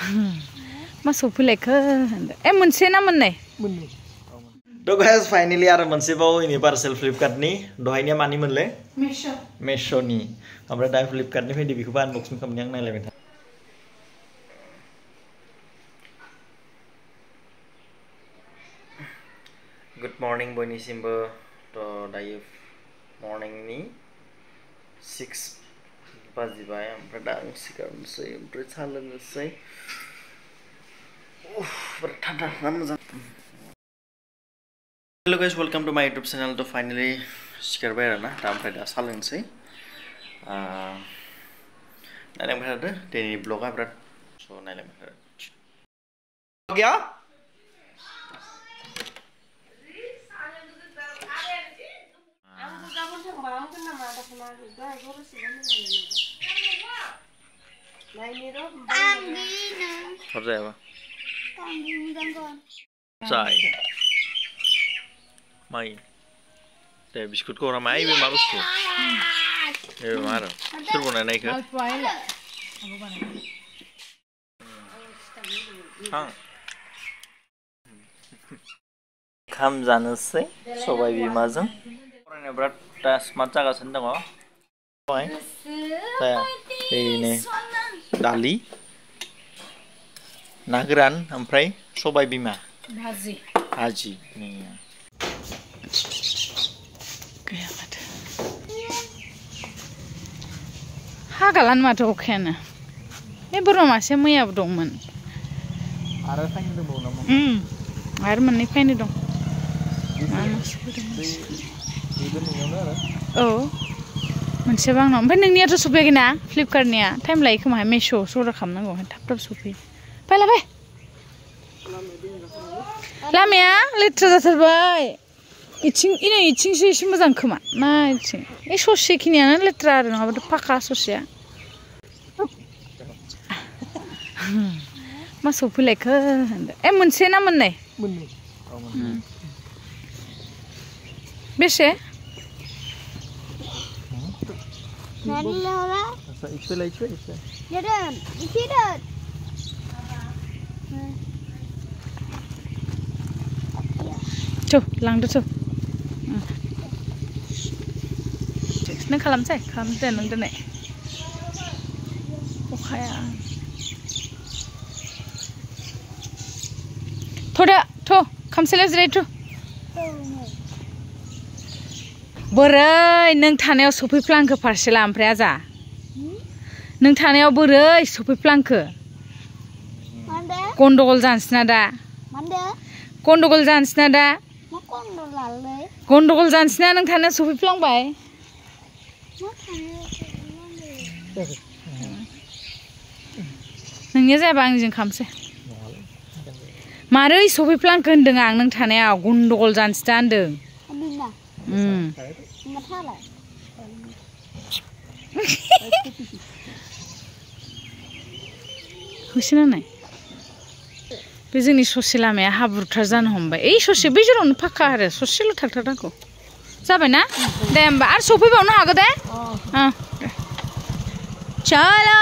मा सफैलायखो ए मोनसे ना मोननै तो गाइस फाइनली आरो मोनसे बाव इनि पार्सेल फ्लिपकार्टनि दहायनिया मानि मोनले मेशोनि ओमफ्राय दा फ्लिपकार्टनि फैदो बेखौबो आनबक्सिं खालामनि आं नायलायबाय था गुड मर्निं बयनिसिमबो तो दायो मर्निंनि 6 बाजिबाय ओमफ्राय दा आं सिखारनोसै ओमफ्राय सा लोंनोसै बिराद थान्दा ना मोजां hello guys welcome to my YouTube channel तो फाइनली सिखारबाय आरोना दा ओमफ्राय दा सा लोंनोसै नायलांबाय थादो दिनैनि ब्लगा बिराद स' नायलांबाय थादो गया माइ दे बिस्कुट को माइ बे मा बुस्थु ए मा आरो सोर बनायनायखो खाम जानोसै सबाय बिमाजों फरायनाया बिराद दा स्मार्ट जागासिनो दङ बेनो दालि ना गोरान ओमफ्राय सबाय बिमा भाजि हागालानो माथो अखायानो बे बोरमा मासे मैयाबो दंमोन आरो फायनो दंबावो नामा आरो मोननै फायनो दं औ मोनसेबा आंनाव ओमफ्राय नोंनियाथ' सफैयाखैना फ्लिपकार्टनिया टाइम लायो खोमा मेश'आवसो अर्डार खालामनांगौ थाब थाब सफैयो फैला फै लामाया लेथ्रा जाथारबाय इथिंसो एसे मोजां खोमा ना इथिं ए ससेखिनियानो लेथ्रा आरो नङाबाथ' फाखा ससेया मा सफैलायखो ए मोनसे ना मोननै बेसे लांदो नों खालामसै खालामदो नों दिनै अखाया थ' खामसालियाव जिरायथ' बोरै नों थानायाव सफैफ्लांखो पार्सेला ओमफ्राय आजा नों थानायाव बोरै सफैफ्लांखो गन्डगल जानोसैना दा गन्डगल जानोसैना दा गन्डगल जानोसैना नों थानायाव सफैफ्लांबाय नोंनिया जायाबा आंजों खामसै मारै सफैफ्लांखो होनदों आं नों थानायाव गन्डगल जानोसै दा होनदों होसोना नाय बे जोंनि ससे लामाया हाब्रुथार जानो हमबाय ओइ ससे बै जेरावनो फाखा आरो ससेल' थांथारनांगौ जाबायना दे होमबा आरो सफैबावनो हागौ दे चलो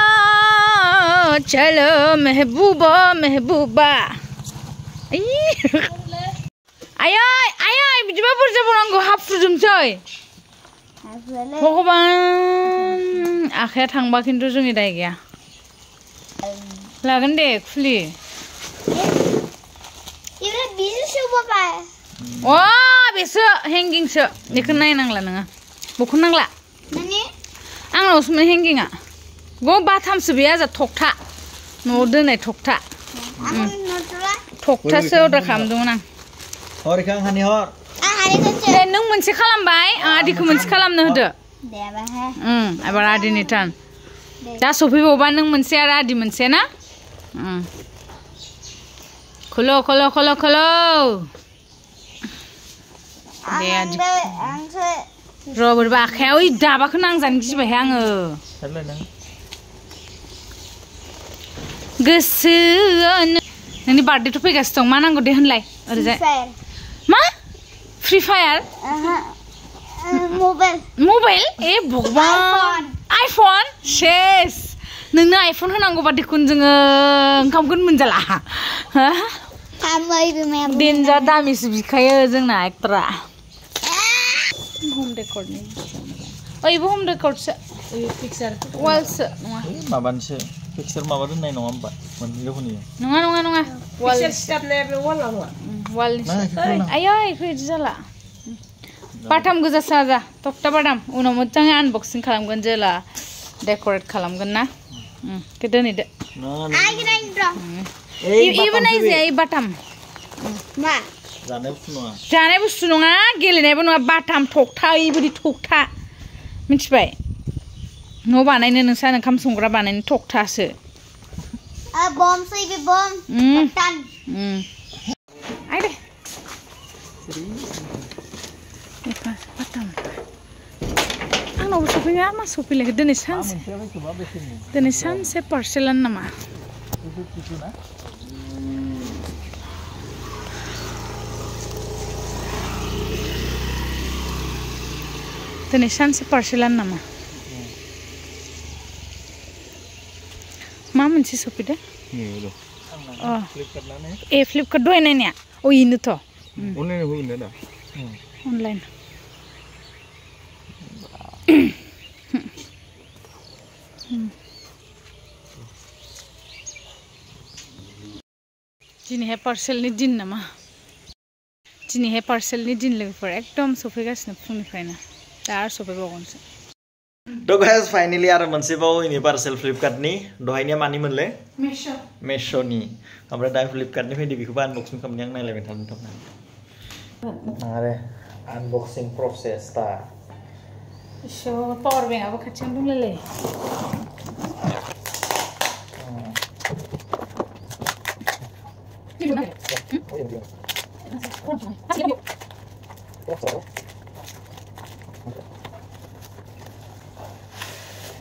चलो महबूबा महबूबा आयै बिदिबा बुरजा बावनांगौ हाफ्रुजोबसै भगबान आखाया थांबा खिन्थु जोंनि दाय गैया लागोन दे खुलि बेसो हेंगिंसो बेखौ नायनांला नोङो बखौ नांला आंनावसो हेंगिंआ बाथामसो बे आजा थखथा न'आव दोननाय थखथासो अर्डार खालामदोंमोन आं नों मोनसे खालामबाय आं आदिखौ मोनसे खालामनो होदो एबार आदिनि टार्न दा सफैबावबा नों मोनसे आरो आदि मोनसे ना खोलो दे आदि र' बोरैबा आखायाव ओइ दाबाखौ नांजानो गिबायहाय आङो गोसोआनो नोंनि बार्थडेथ' फैगासिनो दं मा नांगौ दे होनलाय ओरैजाय मा फ्रि फायार मबाइल ए भगवान आइफन शेष नोंनो आइफन होनांगौबा देखुन जोङो ओंखामखौनो मोनजाला देनजार दामिसो बिखायो जोंना एक्टरा होम डेकरनि ओइबो होम डेकरसो पिक्चार वालसो नङा माबानिसो पिक्चार माबा दोननाय नङा होमबा मोननैल' होयो नङा पिक्चार सिटाबनाया बे वालाव नङा वालनिसो आयै इखौ इदि जाला बाथाम गोजा साजा तक्ता बादाम उनाव मोजाङै आनबक्सिं खालामगोन जेला डेकरेट खालामगोन ना दोनहैदो इबो नायजाया बाथाम मा जानाय बुस्थु नङा गेलेनायबो नङा बाथाम थक्था ओइबायदि थक्था मिथिबाय न' बानायनो नोंसा ओंखाम संग्रा बानायनो थक्थासो बम सैबे बम टान आइदे बाथाम आंनावबो सफैया मा सफैलायखो दिनै सानसे पार्सेलानो नामा दिनै सानसे पार्सेलानो नामा मा मोनसे सफैदो फ्लिपकार्ट दहाय नायनाया इनोथ' अनलाइन दिनैहाय पार्सेलनि दिन नामा दिनैहाय पार्सेलनि दिन लोगोफोर एकदम सफैगासिनो फुंनिफ्रायनो दा आरो सफैबावगोनसो तो गाइस फाइनली आरो मोनसेबाव इनि पार्सेल फ्लिपकार्टनि दहायनिया मानि मोनले मेश'नि ओमफ्राय दा फ्लिपकार्टनि फैदो बेखौबो आनबक्सिं खालामनि आं नायलायबाय थानो थाबना आरो आनबक्सिं प्रसेस दा पावार बेंकआबो खाथियावनो दंलायलाय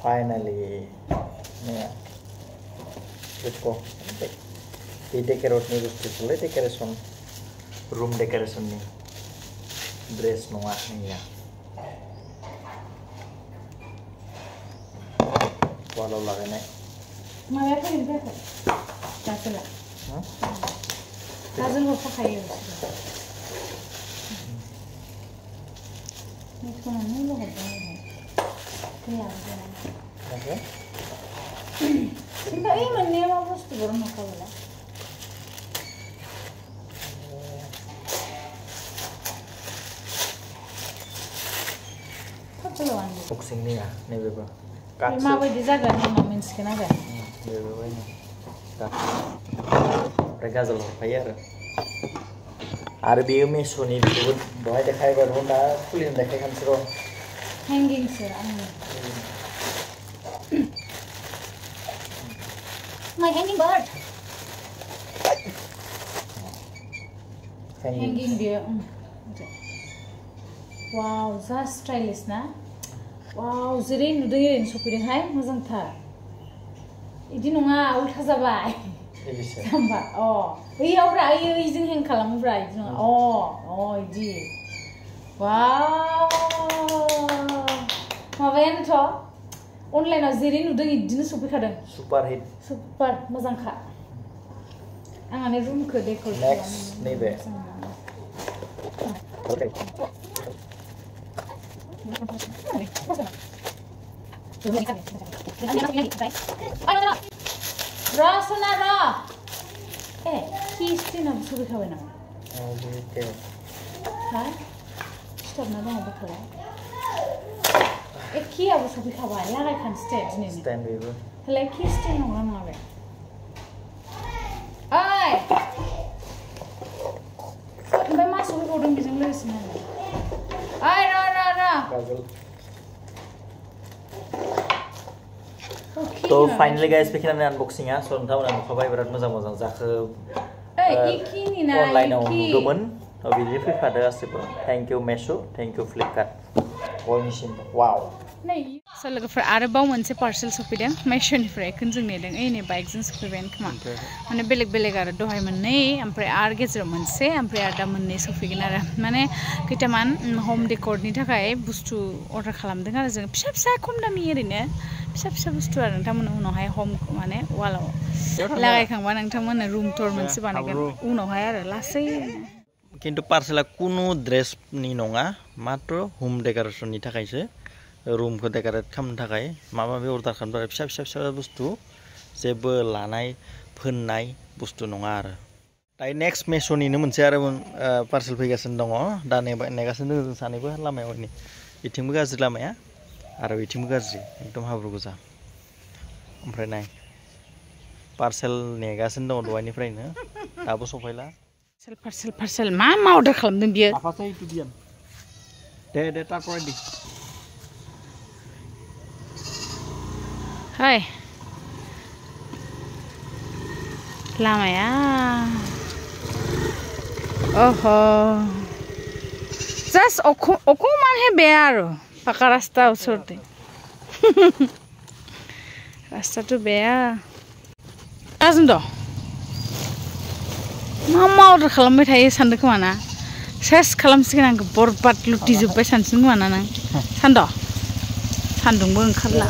Finally, yeah. Let's go. Ini dekorasi nih guys, decoration, room decoration nih, dress noah nih ya. Walau lagi nih. Mana apa ini berapa? Satu lah. Azul apa kayu? Ini cuma nih loh apa? Iya. Oke. Kita ini nih mau pasti baru makan lah. Apa lo anu? Boxing nih ya, nih beba. Lima biji jaga nih mamin skin aja. Beba ini. Mereka selalu bayar. RBU Meshoni itu, doa dekai baru dah kuliah dekai kan siro. Hanging sir, my hanging bird. Hanging dia. Wow, za stylish na. Wow, zering nudayin sopireng hai, mazang tha. Idi nonga ulta jabai. Samba. Iya bra, iya izin hang kalam bra. Idi. Wow. Mabayan to. Online zering nudang idin sopikadang. Super hit. Super, mazang kha. Angane room ke dekor. Next, nih be. Okay. Ra sana ra. Keys tin am subi khabe na. Okay. Ha? Stop na ba bakala. Key abu subi khaba lagai kan stand ni. Stand be. Hala keys tin nong na be. Ai. Ba ma subi kodong bijang le sina. Ai ra. Puzzle. तो finally guys बेखिनियानो unboxing आ स नोंथांमोना नुखाबाय बिराद मोजां जाखो अनलाइनाव नुदोंमोन बिदि फैफादो गासिबो thank you Meesho thank you Flipkart बयनिसिम वाव स लोगोफोर आरोबाव मोनसे पार्सेल सफैदों मेशोनिफ्राय जों नेदों नै बाइकजों सफैबाय खोमा माने बेलेग आरो दहाय मोननै ओमफ्राय आरो गेजेराव मोनसे ओमफ्राय आरो दा मोननै सफैगोन आरो माने खैटामान होम डेकरनि थाखाय बुस्थु अर्डार खालामदों आरो जों फिसा खम दामि ओरैनो फिसा बुस्थु आरो नोंथांमोना उनावहाय हम माने वालाव लागायखांबा नोंथांमोना रुम टुर मोनसे बानायगोन उनावहाय आरो लासै किन्तु पार्सेला कुनु ड्रेसनि नङा मात्र होम डेकोरेशननि थाखायसो रुमखौ डेकोरेट खालामनो थाखाय माबा माबि अर्डार खालामनो थाखाय फिसा बुस्थु जेबो लानाय फोननाय बुस्थु नङा आरो दायो नेक्स्ट मेस'निनो मोनसे आरो पार्सेल फैगासिनो दङ दा नेगासिनो दङ जों सानैबो लामायाव बिथिंबो गाज्रि लामाया आरो बिथिंबो गाज्रि एकदम हाब्रु गोजा ओमफ्राय नाय पार्सेल नेगासिनो दङ दहायनिफ्रायनो दाबो सफैला पार्सेल मा अर्डार खालामदों बियो दे टाक रेडि हाय लामाया ओहो जास्ट अकमानহে বেয়া আৰু পাকা ৰাস্তা ওচৰতে ৰাস্তাটো বেয়া आजोंद मा अर्डार खालामबाय थायो सानदों खोमा ना सेस खालामसिगोन आंखौ बरबाद लुटिजोब्बाय सानसिगोन खोमा ना नों सानद सान्दुंबो ओंखारला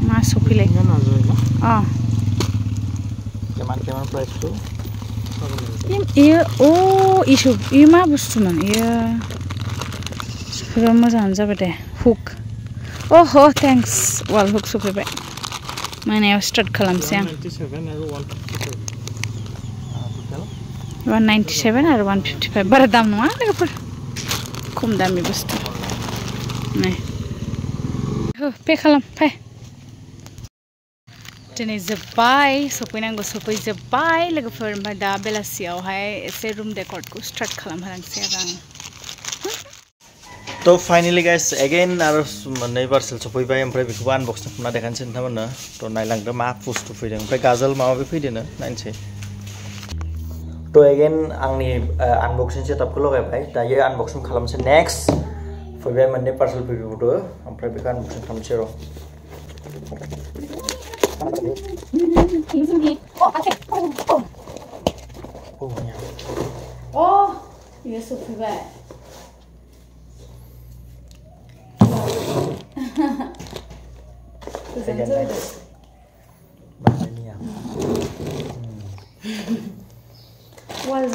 मा सफैलाय keman price tuh iya iya मा बुस्थुमोन iya सफैबा मोजाङानो जाबाय दे हुक ओहो थेंक्स वाल हुक सफैबाय मोनायाव स्टार्ट खालामसै आं 197 आरो 155 बारा दाम नङा लोगोफोर खम दामि बुस्थु नै पे खालाम फै दिनै जोब्बाय सफैनांगौ सफैजोब्बाय लोगोफोर ओमफ्राय दा बेलासियावहाय एसे रुम डेकरखौ स्टार्ट खालामहोलांसै आरो आं तो फाइनली गाइस अगेन आरो मोननै पार्सेल सफैबाय ओमफ्राय बेखौबो आनबक्सिं खालामना देखायनोसै नोंथांमोननो तो नायलांदो मा बुस्थु फैदों ओमफ्राय गाजोल माबा माबि फैदोंनो नायनोसै तो अगेन आंनि आनबक्सिं सेटआपखौ लगायबाय दायो आनबक्सिं खालामसै नेक्स्ट फैबाय मोननै पार्सेल फैबावदो ओमफ्राय बेखौ आनबक्सिं खालामसै र' iya sofैबाय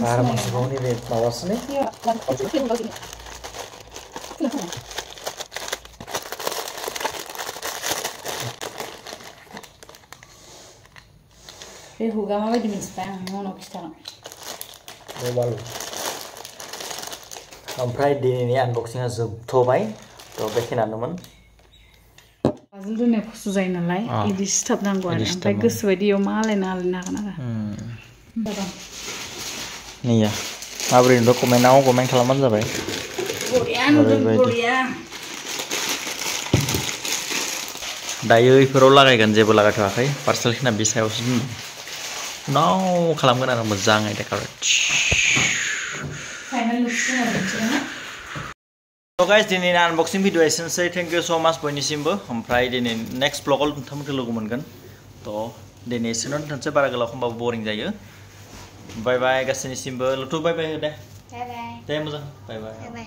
Para masuk bawah nih deh, bawas nih. Huga ma baidi minspan, mono kistana. Baru. Ompray ini unboxing-a जोबथ'बाय तो बेखिनियानोमोन गाजोल दोननाय खस्थ' जायो नालाय इदि सिथाबनांगौ आरो ओमफ्राय गोसो बायदि इयाव मा आलायना हागोन आरो Iya, माबोरै नुदों कमेन्ट खालामबानो जाबाय बरिया दायो इफोराव लागायगोन जेबो लागायथ'वाखै पार्सेल खिना बे सायावसो दोनदों उनाव खालामगोन आरो मोजाङै डेक'रेट So guys, दिनै आनबक्सिं भिडिअ एसेनोसै थेंक इउ सो माच बयनिसिमबो ओमफ्राय दिनै नेक्स्ट ब्लगाव नोंथांमोनखौ लोगो मोनगोन तो दिनै एसेनो दोनसै बारा गोलाव खालामबाबो बोरिं जायो बाय बाय गासैनिसिमबो लुथु बाय बाय दे बाय बाय दे मोजां बाय बाय